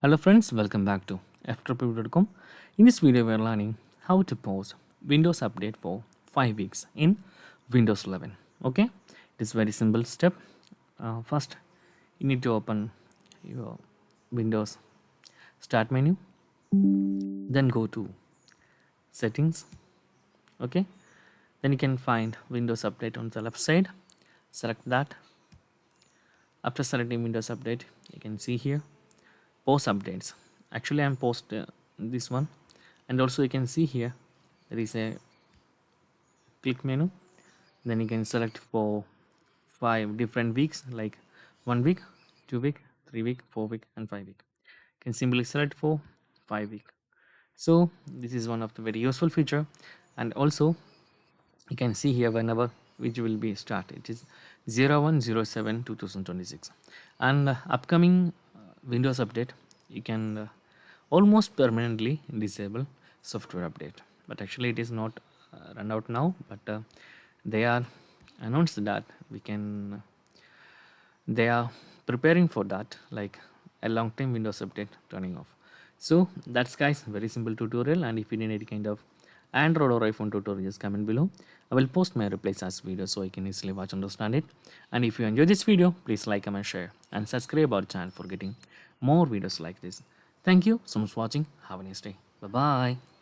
Hello friends, welcome back to Ftopreview.com. In this video, we are learning how to post Windows update for 5 weeks in Windows 11. Okay, it is very simple step. First, you need to open your Windows Start menu, then go to Settings. Okay, then you can find Windows Update on the left side. Select that. After selecting Windows Update, you can see here post updates. Actually, I'm post this one, and also you can see here there is a click menu. Then you can select for 5 different weeks like 1 week, 2 week, 3 week, 4 week, and 5 week. You can simply select for 5 week. So this is one of the very useful feature, and also you can see here whenever which will be start. It is 01/07/2026, and upcoming Windows update you can almost permanently disable software update, but actually it is not run out now, but they are announced that we can they are preparing for that, like a long time Windows update turning off. So that's guys, very simple tutorial, and if you need any kind of Android or iPhone tutorials, comment below. I will post my replies as video so I can easily watch and understand it. And if you enjoy this video, please like, comment, share, and subscribe our channel for getting more videos like this. Thank you so much for watching. Have a nice day. Bye bye.